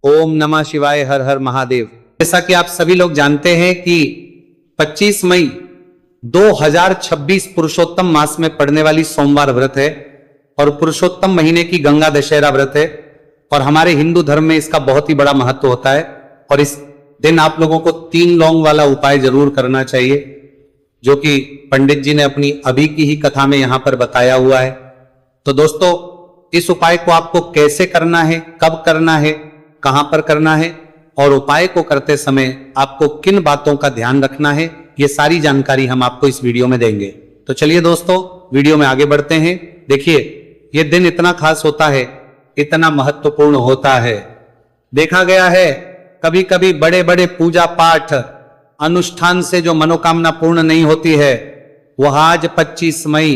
ओम नमः शिवाय, हर हर महादेव। जैसा कि आप सभी लोग जानते हैं कि 25 मई 2026 पुरुषोत्तम मास में पड़ने वाली सोमवार व्रत है और पुरुषोत्तम महीने की गंगा दशहरा व्रत है और हमारे हिंदू धर्म में इसका बहुत ही बड़ा महत्व होता है। और इस दिन आप लोगों को 3 लौंग वाला उपाय जरूर करना चाहिए, जो कि पंडित जी ने अपनी अभी की ही कथा में यहां पर बताया हुआ है। तो दोस्तों, इस उपाय को आपको कैसे करना है, कब करना है, कहां पर करना है और उपाय को करते समय आपको किन बातों का ध्यान रखना है, ये सारी जानकारी हम आपको इस वीडियो में देंगे। तो चलिए दोस्तों, वीडियो में आगे बढ़ते हैं। देखिए, ये दिन इतना खास होता है, इतना महत्वपूर्ण होता है। देखा गया है कभी कभी बड़े बड़े पूजा पाठ अनुष्ठान से जो मनोकामना पूर्ण नहीं होती है, वह आज 25 मई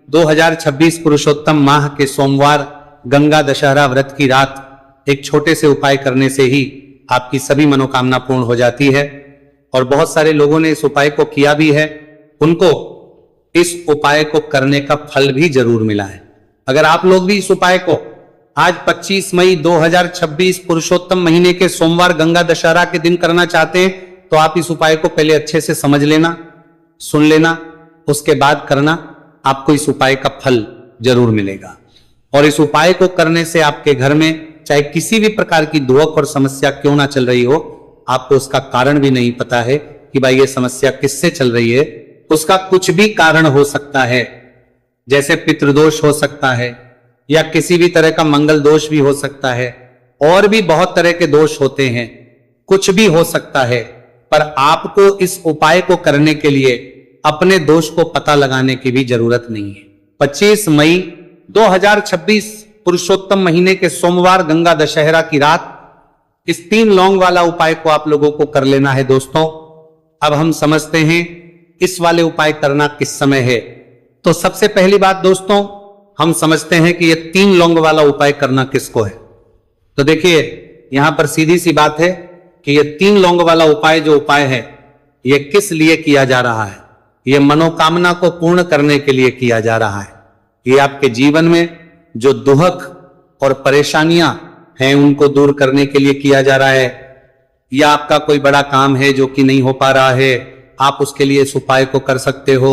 2026 पुरुषोत्तम माह के सोमवार गंगा दशहरा व्रत की रात एक छोटे से उपाय करने से ही आपकी सभी मनोकामना पूर्ण हो जाती है। और बहुत सारे लोगों ने इस उपाय को किया भी है, उनको इस उपाय को करने का फल भी जरूर मिला है। अगर आप लोग भी इस उपाय को आज 25 मई 2026 पुरुषोत्तम महीने के सोमवार गंगा दशहरा के दिन करना चाहते हैं, तो आप इस उपाय को पहले अच्छे से समझ लेना, सुन लेना, उसके बाद करना। आपको इस उपाय का फल जरूर मिलेगा। और इस उपाय को करने से आपके घर में चाहे किसी भी प्रकार की दुख और समस्या क्यों ना चल रही हो, आपको उसका कारण भी नहीं पता है कि भाई ये समस्या किससे चल रही है, उसका कुछ भी कारण हो सकता है। जैसे पितृदोष हो सकता है या किसी भी तरह का मंगल दोष भी हो सकता है, और भी बहुत तरह के दोष होते हैं, कुछ भी हो सकता है। पर आपको इस उपाय को करने के लिए अपने दोष को पता लगाने की भी जरूरत नहीं है। 25 मई 2026 पुरुषोत्तम महीने के सोमवार गंगा दशहरा की रात इस 3 लौंग वाला उपाय को आप लोगों को कर लेना है। दोस्तों, अब हम समझते हैं इस वाले उपाय करना किस समय है। तो सबसे पहली बात दोस्तों, हम समझते हैं कि ये 3 लौंग वाला उपाय करना किसको है। तो देखिए, यहां पर सीधी सी बात है कि ये 3 लौंग वाला उपाय जो उपाय है, ये किस लिए किया जा रहा है। ये मनोकामना को पूर्ण करने के लिए किया जा रहा है। ये आपके जीवन में जो दुख और परेशानियां हैं उनको दूर करने के लिए किया जा रहा है, या आपका कोई बड़ा काम है जो कि नहीं हो पा रहा है, आप उसके लिए इस उपाय को कर सकते हो।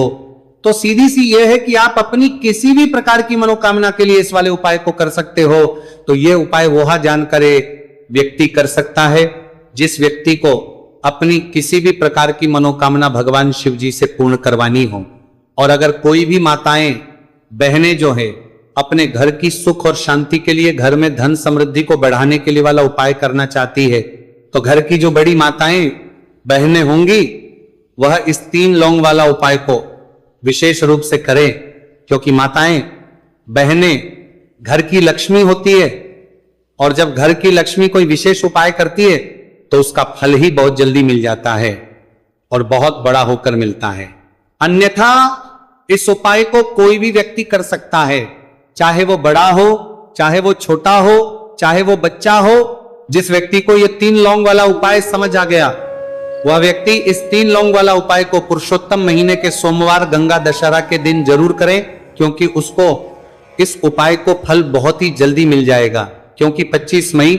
तो सीधी सी यह है कि आप अपनी किसी भी प्रकार की मनोकामना के लिए इस वाले उपाय को कर सकते हो। तो यह उपाय वह जानकर व्यक्ति कर सकता है जिस व्यक्ति को अपनी किसी भी प्रकार की मनोकामना भगवान शिव जी से पूर्ण करवानी हो। और अगर कोई भी माताएं बहनें जो है अपने घर की सुख और शांति के लिए, घर में धन समृद्धि को बढ़ाने के लिए वाला उपाय करना चाहती है, तो घर की जो बड़ी माताएं बहनें होंगी वह इस 3 लौंग वाला उपाय को विशेष रूप से करें, क्योंकि माताएं बहनें घर की लक्ष्मी होती है और जब घर की लक्ष्मी कोई विशेष उपाय करती है तो उसका फल ही बहुत जल्दी मिल जाता है और बहुत बड़ा होकर मिलता है। अन्यथा इस उपाय को कोई भी व्यक्ति कर सकता है, चाहे वो बड़ा हो, चाहे वो छोटा हो, चाहे वो बच्चा हो। जिस व्यक्ति को ये 3 लौंग वाला उपाय समझ आ गया, वह व्यक्ति इस 3 लौंग वाला उपाय को पुरुषोत्तम महीने के सोमवार गंगा दशहरा के दिन जरूर करें, क्योंकि उसको इस उपाय को फल बहुत ही जल्दी मिल जाएगा। क्योंकि 25 मई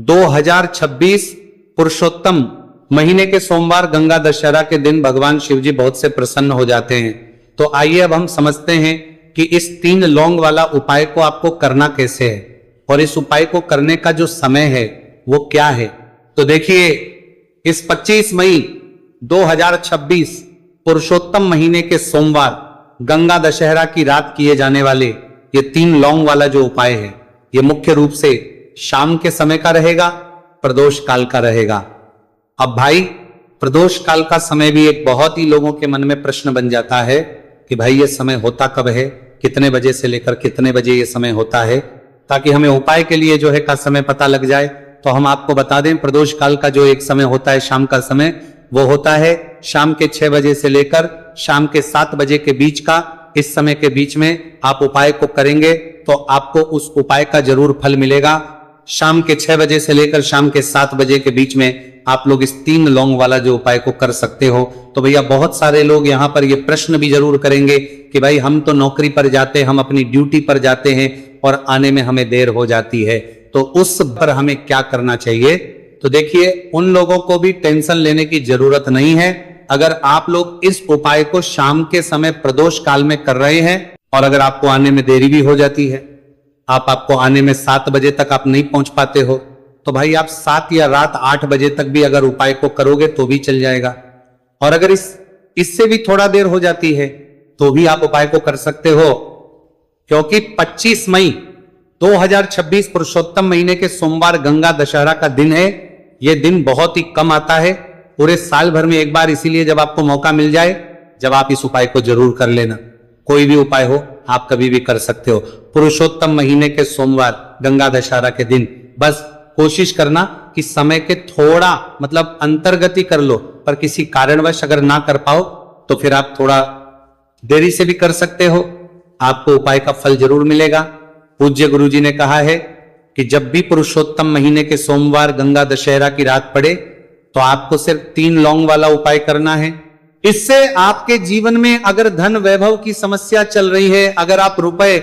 2026 पुरुषोत्तम महीने के सोमवार गंगा दशहरा के दिन भगवान शिव जी बहुत से प्रसन्न हो जाते हैं। तो आइए अब हम समझते हैं कि इस 3 लौंग वाला उपाय को आपको करना कैसे है और इस उपाय को करने का जो समय है वो क्या है। तो देखिए, इस 25 मई 2026 पुरुषोत्तम महीने के सोमवार गंगा दशहरा की रात किए जाने वाले ये 3 लौंग वाला जो उपाय है, ये मुख्य रूप से शाम के समय का रहेगा, प्रदोष काल का रहेगा। अब भाई, प्रदोष काल का समय भी एक बहुत ही लोगों के मन में प्रश्न बन जाता है कि भाई ये समय होता कब है, कितने बजे से लेकर कितने बजे ये समय होता है, ताकि हमें उपाय के लिए जो है का समय पता लग जाए। तो हम आपको बता दें, प्रदोष काल का जो एक समय होता है शाम का समय, वो होता है शाम के 6 बजे से लेकर शाम के 7 बजे के बीच का। इस समय के बीच में आप उपाय को करेंगे तो आपको उस उपाय का जरूर फल मिलेगा। शाम के 6 बजे से लेकर शाम के 7 बजे के बीच में आप लोग इस 3 लौंग वाला जो उपाय को कर सकते हो। तो भैया, बहुत सारे लोग यहाँ पर ये प्रश्न भी जरूर करेंगे कि भाई हम तो नौकरी पर जाते हैं, हम अपनी ड्यूटी पर जाते हैं और आने में हमें देर हो जाती है, तो उस पर हमें क्या करना चाहिए? तो देखिए, उन लोगों को भी टेंशन लेने की जरूरत नहीं है। अगर आप लोग इस उपाय को शाम के समय प्रदोष काल में कर रहे हैं और अगर आपको आने में देरी भी हो जाती है, आपको आने में 7 बजे तक आप नहीं पहुंच पाते हो, तो भाई आप 7 या रात 8 बजे तक भी अगर उपाय को करोगे तो भी चल जाएगा। और अगर इससे भी थोड़ा देर हो जाती है तो भी आप उपाय को कर सकते हो, क्योंकि 25 मई 2026 पुरुषोत्तम महीने के सोमवार गंगा दशहरा का दिन है। यह दिन बहुत ही कम आता है पूरे साल भर में एक बार, इसीलिए जब आपको मौका मिल जाए, जब आप इस उपाय को जरूर कर लेना। कोई भी उपाय हो आप कभी भी कर सकते हो। पुरुषोत्तम महीने के सोमवार गंगा दशहरा के दिन बस कोशिश करना कि समय के थोड़ा मतलब अंतर्गति कर लो, पर किसी कारणवश अगर ना कर पाओ तो फिर आप थोड़ा देरी से भी कर सकते हो, आपको उपाय का फल जरूर मिलेगा। पूज्य गुरुजी ने कहा है कि जब भी पुरुषोत्तम महीने के सोमवार गंगा दशहरा की रात पड़े तो आपको सिर्फ 3 लौंग वाला उपाय करना है। इससे आपके जीवन में अगर धन वैभव की समस्या चल रही है, अगर आप रुपए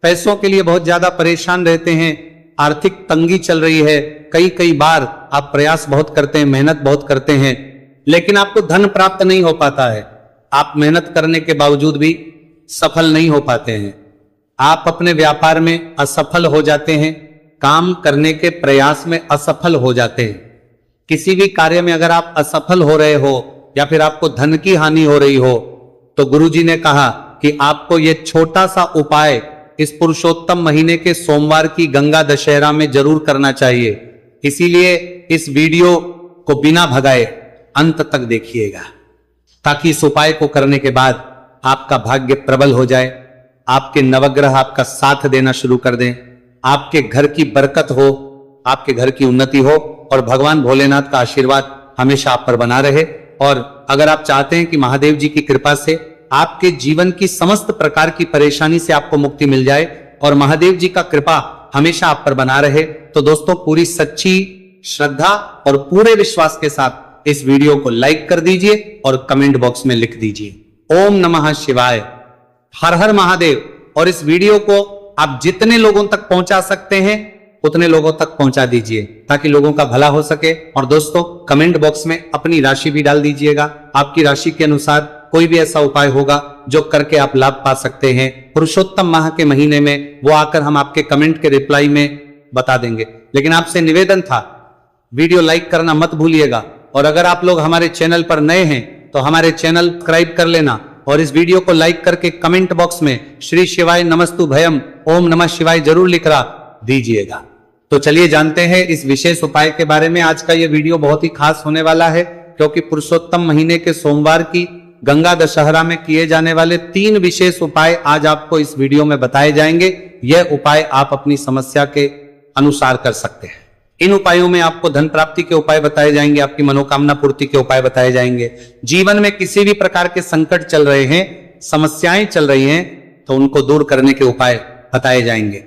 पैसों के लिए बहुत ज्यादा परेशान रहते हैं, आर्थिक तंगी चल रही है, कई बार आप प्रयास बहुत करते हैं, मेहनत बहुत करते हैं, लेकिन आपको धन प्राप्त नहीं हो पाता है, आप मेहनत करने के बावजूद भी सफल नहीं हो पाते हैं, आप अपने व्यापार में असफल हो जाते हैं, काम करने के प्रयास में असफल हो जाते हैं, किसी भी कार्य में अगर आप असफल हो रहे हो या फिर आपको धन की हानि हो रही हो, तो गुरुजी ने कहा कि आपको यह छोटा सा उपाय इस पुरुषोत्तम महीने के सोमवार की गंगा दशहरा में जरूर करना चाहिए। इसीलिए इस वीडियो को बिना भगाए अंत तक देखिएगा, ताकि इस उपाय को करने के बाद आपका भाग्य प्रबल हो जाए, आपके नवग्रह आपका साथ देना शुरू कर दें, आपके घर की बरकत हो, आपके घर की उन्नति हो और भगवान भोलेनाथ का आशीर्वाद हमेशा आप पर बना रहे। और अगर आप चाहते हैं कि महादेव जी की कृपा से आपके जीवन की समस्त प्रकार की परेशानी से आपको मुक्ति मिल जाए और महादेव जी का कृपा हमेशा आप पर बना रहे, तो दोस्तों पूरी सच्ची श्रद्धा और पूरे विश्वास के साथ इस वीडियो को लाइक कर दीजिए और कमेंट बॉक्स में लिख दीजिए ओम नमः शिवाय, हर हर महादेव। और इस वीडियो को आप जितने लोगों तक पहुंचा सकते हैं उतने लोगों तक पहुंचा दीजिए, ताकि लोगों का भला हो सके। और दोस्तों कमेंट बॉक्स में अपनी राशि भी डाल दीजिएगा, आपकी राशि के अनुसार कोई भी ऐसा उपाय होगा जो करके आप लाभ पा सकते हैं। पुरुषोत्तम माह के महीने में वो आकर हम आपके कमेंट के रिप्लाई में बता देंगे। लेकिन आपसे निवेदन था, वीडियो लाइक करना मत भूलिएगा, और अगर आप लोग हमारे चैनल पर नए हैं तो हमारे चैनल सब्सक्राइब कर लेना और इस वीडियो को लाइक करके कमेंट बॉक्स में श्री शिवाय नमस्तु भयम ओम नमः शिवाय जरूर लिखा दीजिएगा। तो चलिए जानते हैं इस विशेष उपाय के बारे में। आज का यह वीडियो बहुत ही खास होने वाला है, क्योंकि पुरुषोत्तम महीने के सोमवार की गंगा दशहरा में किए जाने वाले 3 विशेष उपाय आज आपको इस वीडियो में बताए जाएंगे। यह उपाय आप अपनी समस्या के अनुसार कर सकते हैं। इन उपायों में आपको धन प्राप्ति के उपाय बताए जाएंगे, आपकी मनोकामना पूर्ति के उपाय बताए जाएंगे। जीवन में किसी भी प्रकार के संकट चल रहे हैं, समस्याएं चल रही हैं, तो उनको दूर करने के उपाय बताए जाएंगे।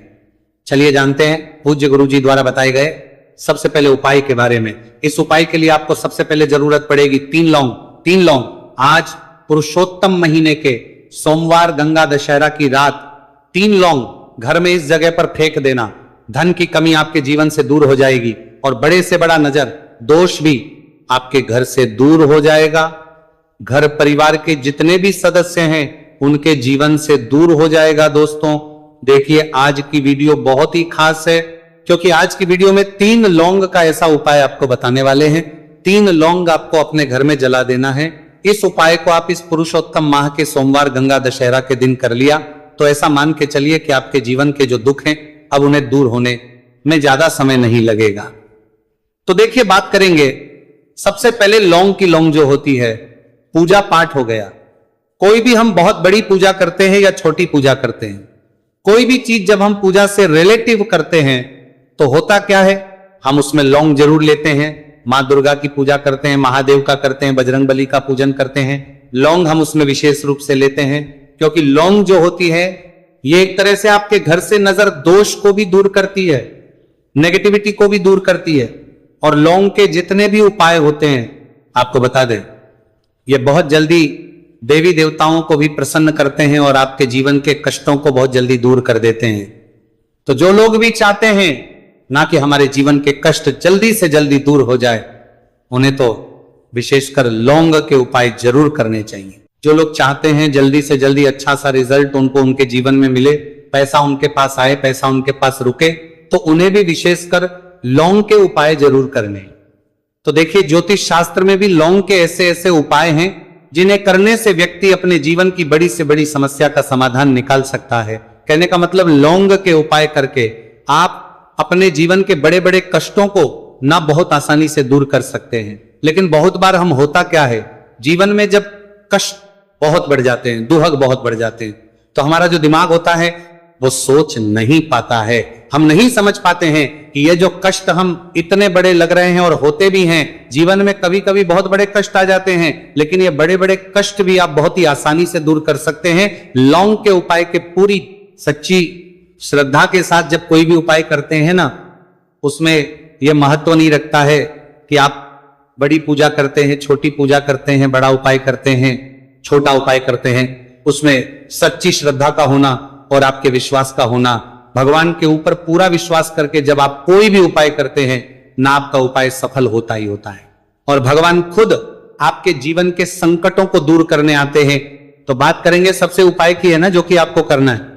चलिए जानते हैं पूज्य गुरु जी द्वारा बताए गए सबसे पहले उपाय के बारे में। इस उपाय के लिए आपको सबसे पहले जरूरत पड़ेगी 3 लौंग। 3 लौंग आज पुरुषोत्तम महीने के सोमवार गंगा दशहरा की रात 3 लौंग घर में इस जगह पर फेंक देना। धन की कमी आपके जीवन से दूर हो जाएगी और बड़े से बड़ा नजर दोष भी आपके घर से दूर हो जाएगा। घर परिवार के जितने भी सदस्य हैं उनके जीवन से दूर हो जाएगा। दोस्तों देखिए आज की वीडियो बहुत ही खास है, क्योंकि आज की वीडियो में 3 लौंग का ऐसा उपाय आपको बताने वाले हैं। 3 लौंग आपको अपने घर में जला देना है। इस उपाय को आप इस पुरुषोत्तम माह के सोमवार गंगा दशहरा के दिन कर लिया तो ऐसा मान के चलिए कि आपके जीवन के जो दुख हैं अब उन्हें दूर होने में ज्यादा समय नहीं लगेगा। तो देखिए बात करेंगे सबसे पहले लौंग की। लौंग जो होती है पूजा पाठ हो गया, कोई भी हम बहुत बड़ी पूजा करते हैं या छोटी पूजा करते हैं, कोई भी चीज जब हम पूजा से रिलेटिव करते हैं तो होता क्या है, हम उसमें लौंग जरूर लेते हैं। मां दुर्गा की पूजा करते हैं, महादेव का करते हैं, बजरंग बली का पूजन करते हैं, लौंग हम उसमें विशेष रूप से लेते हैं, क्योंकि लौंग जो होती है ये एक तरह से आपके घर से नजर दोष को भी दूर करती है, नेगेटिविटी को भी दूर करती है। और लौंग के जितने भी उपाय होते हैं आपको बता दें, ये बहुत जल्दी देवी देवताओं को भी प्रसन्न करते हैं और आपके जीवन के कष्टों को बहुत जल्दी दूर कर देते हैं। तो जो लोग भी चाहते हैं ना कि हमारे जीवन के कष्ट जल्दी से जल्दी दूर हो जाए, उन्हें तो विशेषकर लौंग के उपाय जरूर करने चाहिए। जो लोग चाहते हैं जल्दी से जल्दी अच्छा सा रिजल्ट उनको उनके जीवन में मिले, पैसा उनके पास आए, पैसा उनके पास रुके, तो उन्हें भी विशेषकर लौंग के उपाय जरूर करने। तो देखिए, ज्योतिष शास्त्र में भी लौंग के ऐसे ऐसे उपाय हैं जिन्हें करने से व्यक्ति अपने जीवन की बड़ी से बड़ी समस्या का समाधान निकाल सकता है। कहने का मतलब, लौंग के उपाय करके आप अपने जीवन के बड़े बड़े कष्टों को ना बहुत आसानी से दूर कर सकते हैं। लेकिन बहुत बार हम होता क्या है, जीवन में जब कष्ट बहुत बढ़ जाते हैं, दुहक बहुत बढ़ जाते हैं, तो हमारा जो दिमाग होता है वो सोच नहीं पाता है। हम नहीं समझ पाते हैं कि ये जो कष्ट हम इतने बड़े लग रहे हैं और होते भी हैं, जीवन में कभी कभी बहुत बड़े कष्ट आ जाते हैं, लेकिन ये बड़े बड़े कष्ट भी आप बहुत ही आसानी से दूर कर सकते हैं लौंग के उपाय के पूरी सच्ची श्रद्धा के साथ। जब कोई भी उपाय करते हैं ना, उसमें यह महत्व नहीं रखता है कि आप बड़ी पूजा करते हैं, छोटी पूजा करते हैं, बड़ा उपाय करते हैं, छोटा उपाय करते हैं। उसमें सच्ची श्रद्धा का होना और आपके विश्वास का होना, भगवान के ऊपर पूरा विश्वास करके जब आप कोई भी उपाय करते हैं ना, आपका उपाय सफल होता ही होता है और भगवान खुद आपके जीवन के संकटों को दूर करने आते हैं। तो बात करेंगे सबसे उपाय की है ना, जो कि आपको करना है।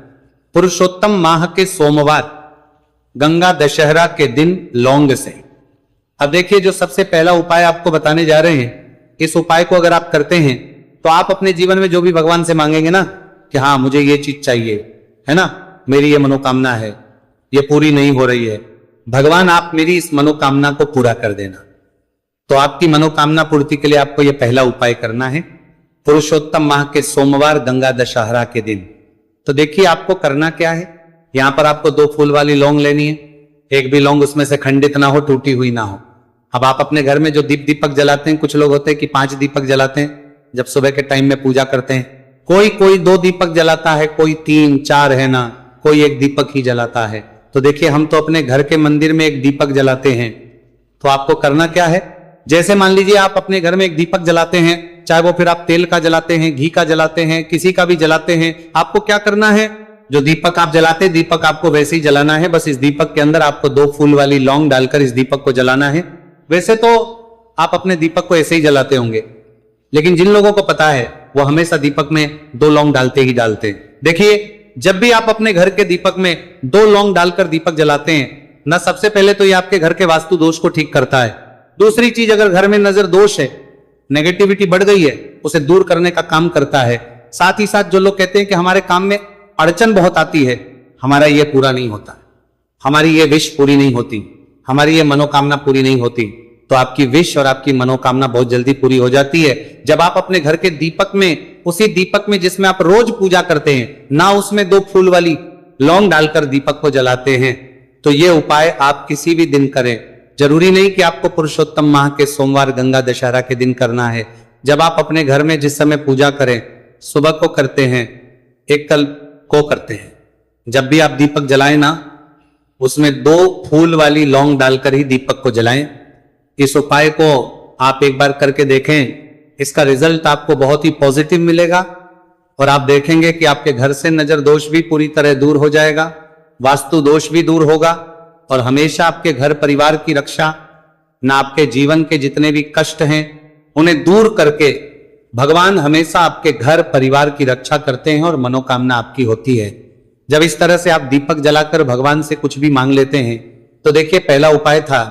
पुरुषोत्तम माह के सोमवार गंगा दशहरा के दिन लौंग से। अब देखिए, जो सबसे पहला उपाय आपको बताने जा रहे हैं, इस उपाय को अगर आप करते हैं तो आप अपने जीवन में जो भी भगवान से मांगेंगे ना कि हाँ मुझे ये चीज चाहिए, है ना, मेरी ये मनोकामना है, ये पूरी नहीं हो रही है, भगवान आप मेरी इस मनोकामना को पूरा कर देना। तो आपकी मनोकामना पूर्ति के लिए आपको ये पहला उपाय करना है, पुरुषोत्तम माह के सोमवार गंगा दशहरा के दिन। तो देखिए, आपको करना क्या है। यहां पर आपको 2 फूल वाली लौंग लेनी है, एक भी लौंग उसमें से खंडित ना हो, टूटी हुई ना हो। अब आप अपने घर में जो दीपक जलाते हैं, कुछ लोग होते हैं कि 5 दीपक जलाते हैं जब सुबह के टाइम में पूजा करते हैं, कोई 2 दीपक जलाता है, कोई 3 4 है ना, कोई 1 दीपक ही जलाता है। तो देखिए, हम तो अपने घर के मंदिर में 1 दीपक जलाते हैं। तो आपको करना क्या है, जैसे मान लीजिए आप अपने घर में 1 दीपक जलाते हैं, चाहे वो फिर आप तेल का जलाते हैं, घी का जलाते हैं, किसी का भी जलाते हैं, आपको क्या करना है, जो दीपक आप जलाते हैं दीपक आपको वैसे ही जलाना है। बस इस दीपक के अंदर आपको 2 फूल वाली लौंग डालकर इस दीपक को जलाना है। वैसे तो आप अपने दीपक को ऐसे ही जलाते होंगे, लेकिन जिन लोगों को पता है वो हमेशा दीपक में 2 लौंग डालते ही डालते हैं। देखिए, जब भी आप अपने घर के दीपक में 2 लौंग डालकर दीपक जलाते हैं ना, सबसे पहले तो ये आपके घर के वास्तु दोष को ठीक करता है। दूसरी चीज, अगर घर में नजर दोष है, नेगेटिविटी बढ़ गई है, उसे दूर करने का काम करता है। साथ ही साथ जो लोग कहते हैं कि हमारे काम में अड़चन बहुत आती है, हमारा ये पूरा नहीं होता, हमारी ये विश पूरी नहीं होती, हमारी ये मनोकामना पूरी नहीं होती, तो आपकी विश और आपकी मनोकामना बहुत जल्दी पूरी हो जाती है जब आप अपने घर के दीपक में, उसी दीपक में जिसमें आप रोज पूजा करते हैं ना, उसमें 2 फूल वाली लौंग डालकर दीपक को जलाते हैं। तो ये उपाय आप किसी भी दिन करें, जरूरी नहीं कि आपको पुरुषोत्तम माह के सोमवार गंगा दशहरा के दिन करना है। जब आप अपने घर में जिस समय पूजा करें, सुबह को करते हैं, एक कल को करते हैं, जब भी आप दीपक जलाएं ना, उसमें 2 फूल वाली लौंग डालकर ही दीपक को जलाएं। इस उपाय को आप एक बार करके देखें, इसका रिजल्ट आपको बहुत ही पॉजिटिव मिलेगा और आप देखेंगे कि आपके घर से नजर दोष भी पूरी तरह दूर हो जाएगा, वास्तु दोष भी दूर होगा और हमेशा आपके घर परिवार की रक्षा, ना आपके जीवन के जितने भी कष्ट हैं उन्हें दूर करके भगवान हमेशा आपके घर परिवार की रक्षा करते हैं और मनोकामना आपकी होती है। जब इस तरह से आप दीपक जलाकर भगवान से कुछ भी मांग लेते हैं, तो देखिए, पहला उपाय था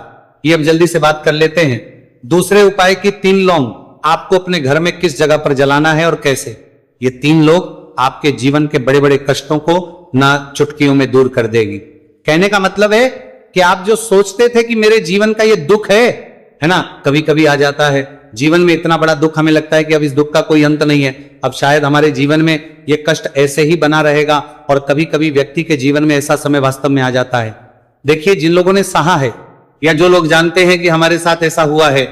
ये। अब जल्दी से बात कर लेते हैं दूसरे उपाय की। 3 लौंग आपको अपने घर में किस जगह पर जलाना है और कैसे। ये 3 लोग आपके जीवन के बड़े बड़े कष्टों को ना चुटकियों में दूर कर देगी। कहने का मतलब है कि आप जो सोचते थे कि मेरे जीवन का ये दुख है ना, कभी कभी आ जाता है जीवन में इतना बड़ा दुख, हमें लगता है कि अब इस दुख का कोई अंत नहीं है, अब शायद हमारे जीवन में ये कष्ट ऐसे ही बना रहेगा। और कभी कभी व्यक्ति के जीवन में ऐसा समय वास्तव में आ जाता है। देखिए, जिन लोगों ने सहा है या जो लोग जानते हैं कि हमारे साथ ऐसा हुआ है,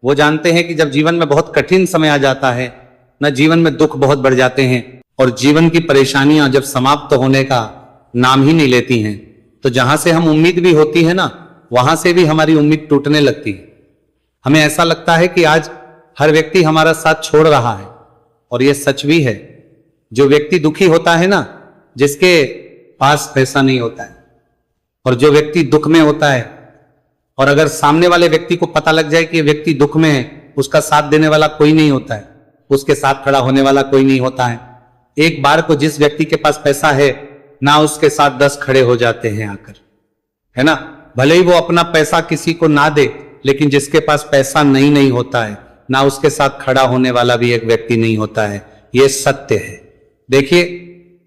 वो जानते हैं कि जब जीवन में बहुत कठिन समय आ जाता है ना, जीवन में दुख बहुत बढ़ जाते हैं और जीवन की परेशानियां जब समाप्त होने का नाम ही नहीं लेती हैं, तो जहां से हम उम्मीद भी होती है ना, वहां से भी हमारी उम्मीद टूटने लगती है। हमें ऐसा लगता है कि आज हर व्यक्ति हमारा साथ छोड़ रहा है और यह सच भी है। जो व्यक्ति दुखी होता है ना, जिसके पास पैसा नहीं होता है, और जो व्यक्ति दुख में होता है, और अगर सामने वाले व्यक्ति को पता लग जाए कि ये व्यक्ति दुख में है, उसका साथ देने वाला कोई नहीं होता है, उसके साथ खड़ा होने वाला कोई नहीं होता है। एक बार को जिस व्यक्ति के पास पैसा है ना, उसके साथ 10 खड़े हो जाते हैं आकर, है ना। भले ही वो अपना पैसा किसी को ना दे, लेकिन जिसके पास पैसा नहीं होता है ना, उसके साथ खड़ा होने वाला भी एक व्यक्ति नहीं होता है। ये सत्य है। देखिए,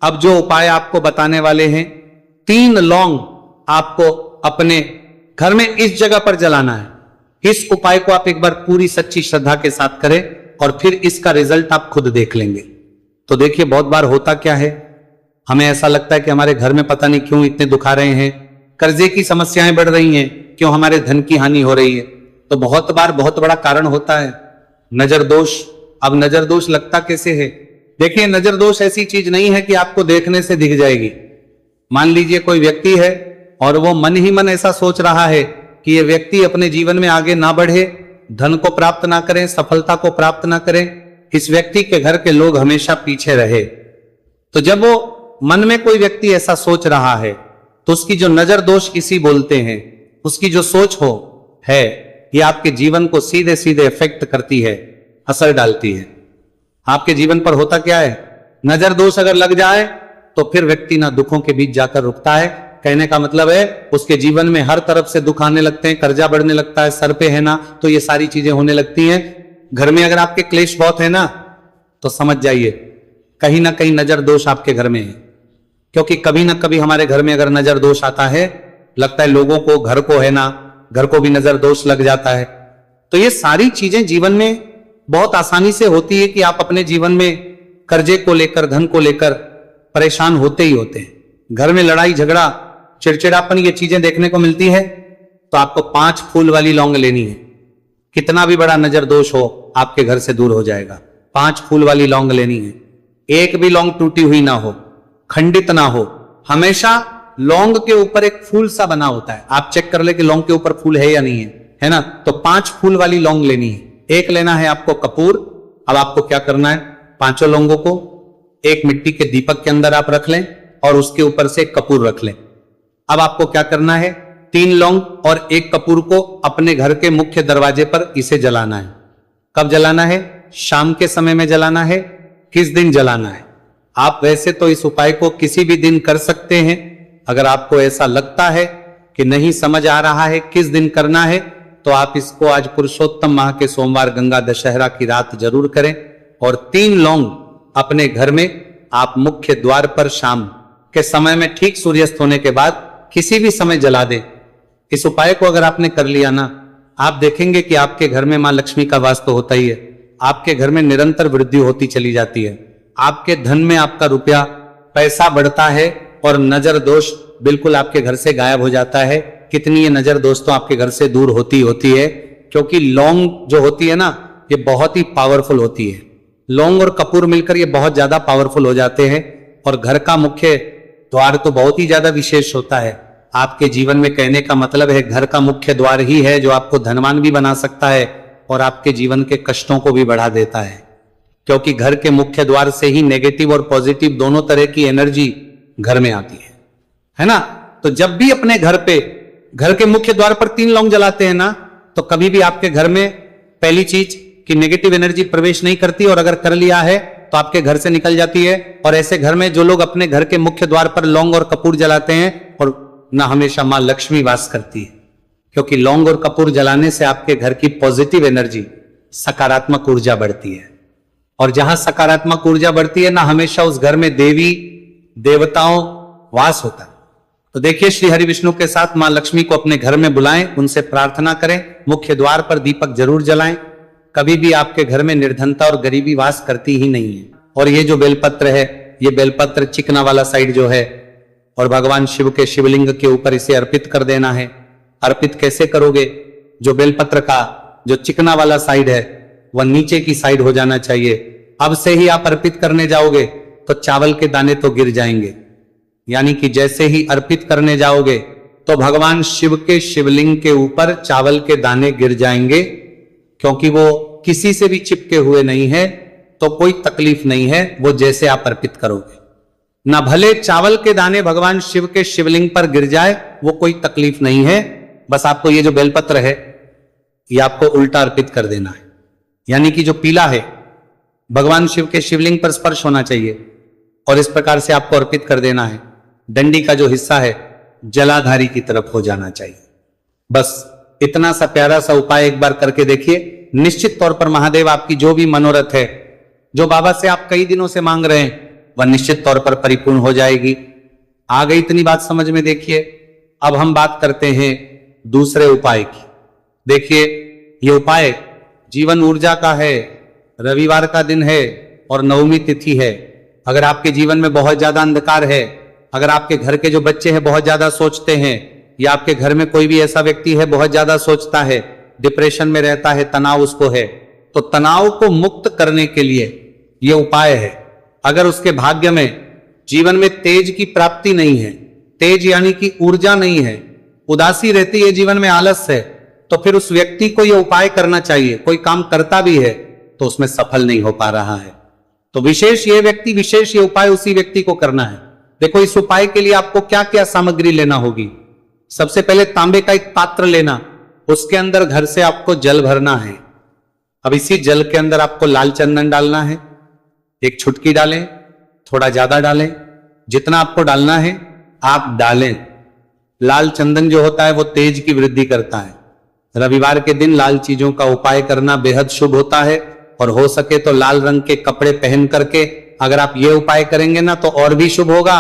अब जो उपाय आपको बताने वाले हैं, 3 लौंग आपको अपने घर में इस जगह पर जलाना है। इस उपाय को आप एक बार पूरी सच्ची श्रद्धा के साथ करें और फिर इसका रिजल्ट आप खुद देख लेंगे। तो देखिए, बहुत बार होता क्या है, हमें ऐसा लगता है कि हमारे घर में पता नहीं क्यों इतने दुख आ रहे हैं, कर्जे की समस्याएं बढ़ रही हैं, क्यों हमारे धन की हानि हो रही है। तो बहुत बार बहुत बड़ा कारण होता है नजर दोष। अब नजर दोष लगता कैसे है? देखिए, नजर दोष ऐसी चीज नहीं है कि आपको देखने से दिख जाएगी। मान लीजिए कोई व्यक्ति है और वो मन ही मन ऐसा सोच रहा है कि ये व्यक्ति अपने जीवन में आगे ना बढ़े, धन को प्राप्त ना करें, सफलता को प्राप्त ना करें, इस व्यक्ति के घर के लोग हमेशा पीछे रहे। तो जब वो मन में कोई व्यक्ति ऐसा सोच रहा है, तो उसकी जो नजर दोष इसी बोलते हैं, उसकी जो सोच हो है, ये आपके जीवन को सीधे सीधे इफेक्ट करती है, असर डालती है। आपके जीवन पर होता क्या है, नजर दोष अगर लग जाए तो फिर व्यक्ति ना दुखों के बीच जाकर रुकता है। कहने का मतलब है, उसके जीवन में हर तरफ से दुख आने लगते हैं, कर्जा बढ़ने लगता है, सर पे है ना, तो ये सारी चीजें होने लगती हैं। घर में अगर आपके क्लेश बहुत है ना, तो समझ जाइए कहीं ना कहीं नजर दोष आपके घर में है। क्योंकि कभी ना कभी हमारे घर में अगर नजर दोष आता है, लगता है लोगों को, घर को है ना, घर को भी नजर दोष लग जाता है। तो ये सारी चीजें जीवन में बहुत आसानी से होती है कि आप अपने जीवन में कर्जे को लेकर, धन को लेकर परेशान होते ही होते हैं। घर में लड़ाई झगड़ा, चिड़चिड़ापन, ये चीजें देखने को मिलती है। तो आपको 5 फूल वाली लौंग लेनी है। कितना भी बड़ा नजर दोष हो, आपके घर से दूर हो जाएगा। 5 फूल वाली लौंग लेनी है। एक भी लौंग टूटी हुई ना हो, खंडित ना हो। हमेशा लौंग के ऊपर एक फूल सा बना होता है। आप चेक कर ले कि लौंग के ऊपर फूल है या नहीं है ना। तो 5 फूल वाली लौंग लेनी है। एक लेना है आपको कपूर। अब आपको क्या करना है, 5 लौंगों को एक मिट्टी के दीपक के अंदर आप रख लें और उसके ऊपर से कपूर रख लें। अब आपको क्या करना है, 3 लौंग और 1 कपूर को अपने घर के मुख्य दरवाजे पर इसे जलाना है। कब जलाना है? शाम के समय में जलाना है। किस दिन जलाना है? आप वैसे तो इस उपाय को किसी भी दिन कर सकते हैं। अगर आपको ऐसा लगता है कि नहीं समझ आ रहा है किस दिन करना है, तो आप इसको आज पुरुषोत्तम माह के सोमवार गंगा दशहरा की रात जरूर करें। और 3 लौंग अपने घर में आप मुख्य द्वार पर शाम के समय में ठीक सूर्यास्त होने के बाद किसी भी समय जला दें। इस उपाय को अगर आपने कर लिया ना, आप देखेंगे कि आपके घर में मां लक्ष्मी का वास तो होता ही है। आपके घर में निरंतर वृद्धि होती चली जाती है। आपके धन में आपका रुपया पैसा बढ़ता है और नजर दोष बिल्कुल आपके घर से गायब हो जाता है। कितनी ये नजर दोष तो आपके घर से दूर होती है, क्योंकि लौंग जो होती है ना, ये बहुत ही पावरफुल होती है। लौंग और कपूर मिलकर ये बहुत ज्यादा पावरफुल हो जाते हैं। और घर का मुख्य द्वार तो बहुत ही ज्यादा विशेष होता है आपके जीवन में। कहने का मतलब है, घर का मुख्य द्वार ही है जो आपको धनवान भी बना सकता है और आपके जीवन के कष्टों को भी बढ़ा देता है। क्योंकि घर के मुख्य द्वार से ही नेगेटिव और पॉजिटिव दोनों तरह की एनर्जी घर में आती है ना। तो जब भी अपने घर पे, घर के मुख्य द्वार पर 3 लौंग जलाते हैं ना, तो कभी भी आपके घर में पहली चीज कि नेगेटिव एनर्जी प्रवेश नहीं करती, और अगर कर लिया है तो आपके घर से निकल जाती है। और ऐसे घर में जो लोग अपने घर के मुख्य द्वार पर लौंग और कपूर जलाते हैं, और ना हमेशा मां लक्ष्मी वास करती है। क्योंकि लौंग और कपूर जलाने से आपके घर की पॉजिटिव एनर्जी, सकारात्मक ऊर्जा बढ़ती है। और जहां सकारात्मक ऊर्जा बढ़ती है ना, हमेशा उस घर में देवी देवताओं वास होता है। तो देखिए, श्री हरि विष्णु के साथ मां लक्ष्मी को अपने घर में बुलाएं, उनसे प्रार्थना करें, मुख्य द्वार पर दीपक जरूर जलाएं। कभी भी आपके घर में निर्धनता और गरीबी वास करती ही नहीं है। और ये जो बेलपत्र है, ये बेलपत्र चिकना वाला साइड जो है, और भगवान शिव के शिवलिंग के ऊपर इसे अर्पित कर देना है। अर्पित कैसे करोगे? जो बेलपत्र का जो चिकना वाला साइड है, वह नीचे की साइड हो जाना चाहिए। अब से ही आप अर्पित करने जाओगे तो चावल के दाने तो गिर जाएंगे। यानी कि जैसे ही अर्पित करने जाओगे तो भगवान शिव के शिवलिंग के ऊपर चावल के दाने गिर जाएंगे। क्योंकि वो किसी से भी चिपके हुए नहीं है, तो कोई तकलीफ नहीं है, वो जैसे आप अर्पित करोगे। ना भले चावल के दाने भगवान शिव के शिवलिंग पर गिर जाए, वो कोई तकलीफ नहीं है। बस आपको ये जो बेलपत्र है ये आपको उल्टा अर्पित कर देना है, यानी कि जो पीला है भगवान शिव के शिवलिंग पर स्पर्श होना चाहिए और इस प्रकार से आपको अर्पित कर देना है। डंडी का जो हिस्सा है जलाधारी की तरफ हो जाना चाहिए। बस इतना सा प्यारा सा उपाय एक बार करके देखिए। निश्चित तौर पर महादेव आपकी जो भी मनोरथ है, जो बाबा से आप कई दिनों से मांग रहे हैं, वह निश्चित तौर पर परिपूर्ण हो जाएगी। आ गई इतनी बात समझ में? देखिए अब हम बात करते हैं दूसरे उपाय की। देखिए ये उपाय जीवन ऊर्जा का है, रविवार का दिन है और नवमी तिथि है। अगर आपके जीवन में बहुत ज्यादा अंधकार है, अगर आपके घर के जो बच्चे हैं बहुत ज्यादा सोचते हैं, या आपके घर में कोई भी ऐसा व्यक्ति है बहुत ज्यादा सोचता है, डिप्रेशन में रहता है, तनाव उसको है, तो तनाव को मुक्त करने के लिए ये उपाय है। अगर उसके भाग्य में जीवन में तेज की प्राप्ति नहीं है, तेज यानी कि ऊर्जा नहीं है, उदासी रहती है, जीवन में आलस है, तो फिर उस व्यक्ति को यह उपाय करना चाहिए। कोई काम करता भी है तो उसमें सफल नहीं हो पा रहा है, तो विशेष ये उपाय उसी व्यक्ति को करना है। देखो इस उपाय के लिए आपको क्या क्या सामग्री लेना होगी। सबसे पहले तांबे का एक पात्र लेना, उसके अंदर घर से आपको जल भरना है। अब इसी जल के अंदर आपको लाल चंदन डालना है। एक छुटकी डालें, थोड़ा ज्यादा डालें, जितना आपको डालना है आप डालें। लाल चंदन जो होता है वो तेज की वृद्धि करता है। रविवार के दिन लाल चीजों का उपाय करना बेहद शुभ होता है, और हो सके तो लाल रंग के कपड़े पहन करके अगर आप ये उपाय करेंगे ना तो और भी शुभ होगा।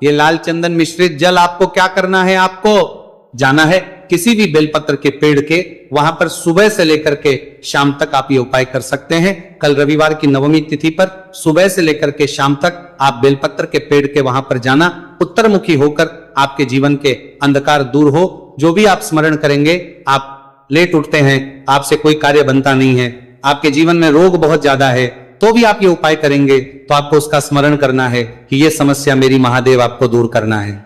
ये लाल चंदन मिश्रित जल आपको क्या करना है, आपको जाना है किसी भी बेलपत्र के पेड़ के, वहां पर सुबह से लेकर के शाम तक आप ये उपाय कर सकते हैं। कल रविवार की नवमी तिथि पर सुबह से लेकर के शाम तक आप बेलपत्र के पेड़ के वहां पर जाना, उत्तरमुखी होकर आपके जीवन के अंधकार दूर हो। जो भी आप स्मरण करेंगे, आप लेट उठते हैं, आपसे कोई कार्य बनता नहीं है, आपके जीवन में रोग बहुत ज्यादा है, तो भी आप ये उपाय करेंगे तो आपको उसका स्मरण करना है कि ये समस्या मेरी महादेव आपको दूर करना है।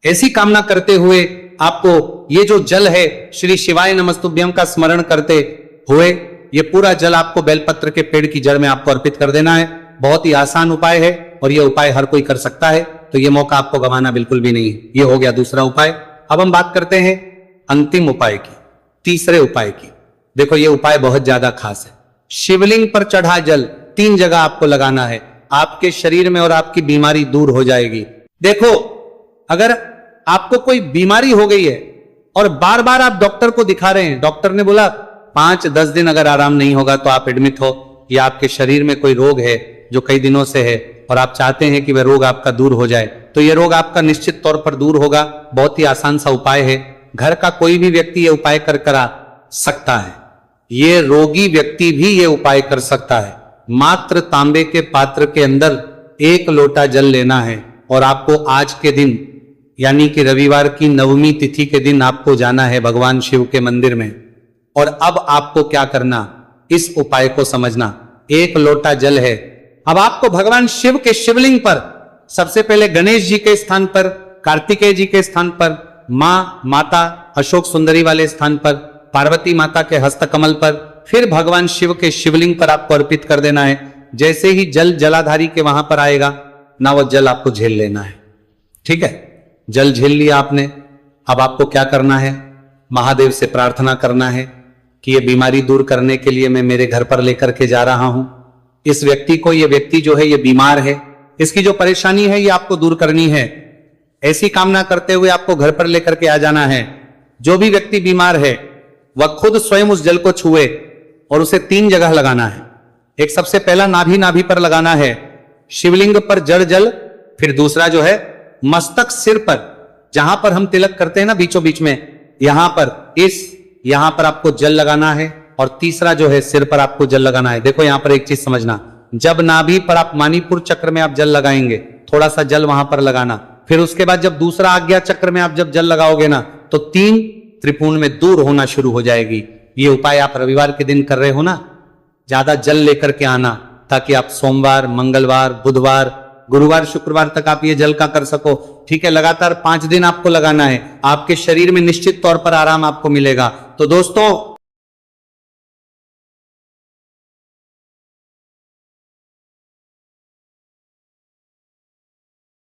ऐसी कामना करते हुए आपको ये जो जल है श्री शिवाय नमस्तुभ्यम का स्मरण करते हुए ये पूरा जल आपको बेलपत्र के पेड़ की जड़ में आपको अर्पित कर देना है। बहुत ही आसान उपाय है और ये उपाय हर कोई कर सकता है, तो ये मौका आपको गंवाना बिल्कुल भी नहीं है। ये हो गया दूसरा उपाय। अब हम बात करते हैं अंतिम उपाय की, तीसरे उपाय की। देखो ये उपाय बहुत ज्यादा खास है। शिवलिंग पर चढ़ा जल 3 जगह आपको लगाना है, आपके शरीर में और आपकी बीमारी दूर हो जाएगी। देखो अगर आपको कोई बीमारी हो गई है और बार बार आप डॉक्टर को दिखा रहे हैं, डॉक्टर ने बोला 5-10 दिन अगर आराम नहीं होगा तो आप एडमिट हो, या आपके शरीर में कोई रोग है जो कई दिनों से है और आप चाहते हैं कि वह रोग आपका दूर हो जाए, तो यह रोग आपका निश्चित तौर पर दूर होगा। बहुत ही आसान सा उपाय है, घर का कोई भी व्यक्ति ये उपाय कर करा सकता है। ये रोगी व्यक्ति भी ये उपाय कर सकता है। मात्र तांबे के पात्र के अंदर 1 लोटा जल लेना है और आपको आज के दिन यानी कि रविवार की नवमी तिथि के दिन आपको जाना है भगवान शिव के मंदिर में। और अब आपको क्या करना, इस उपाय को समझना। 1 लोटा जल है, अब आपको भगवान शिव के शिवलिंग पर सबसे पहले गणेश जी के स्थान पर, कार्तिकेय जी के स्थान पर, माता अशोक सुंदरी वाले स्थान पर, पार्वती माता के हस्तकमल पर, फिर भगवान शिव के शिवलिंग पर आपको अर्पित कर देना है। जैसे ही जल जलाधारी के वहां पर आएगा ना, वो जल आपको झेल लेना है। ठीक है, जल झेल लिया आपने। अब आपको क्या करना है, महादेव से प्रार्थना करना है कि ये बीमारी दूर करने के लिए मैं मेरे घर पर लेकर के जा रहा हूं इस व्यक्ति को। ये व्यक्ति जो है ये बीमार है, इसकी जो परेशानी है ये आपको दूर करनी है। ऐसी कामना करते हुए आपको घर पर लेकर के आ जाना है। जो भी व्यक्ति बीमार है वह खुद स्वयं उस जल को छुए और उसे 3 जगह लगाना है। एक सबसे पहला नाभि पर लगाना है, शिवलिंग पर जड़ जल, फिर दूसरा जो है मस्तक सिर पर, जहां पर हम तिलक करते हैं ना बीचों बीच में, यहां पर आपको जल लगाना है, और तीसरा जो है सिर पर आपको जल लगाना है। देखो यहां पर एक चीज समझना, जब नाभि पर आप मणिपुर चक्र में आप जल लगाएंगे, थोड़ा सा जल वहां पर लगाना, फिर उसके बाद जब दूसरा आज्ञा चक्र में आप जब जल लगाओगे ना तो 3 त्रिपुण में दूर होना शुरू हो जाएगी। ये उपाय आप रविवार के दिन कर रहे हो ना, ज्यादा जल लेकर के आना, ताकि आप सोमवार, मंगलवार, बुधवार, गुरुवार, शुक्रवार तक आप ये जल का कर सको। ठीक है, लगातार 5 दिन आपको लगाना है। आपके शरीर में निश्चित तौर पर आराम आपको मिलेगा। तो दोस्तों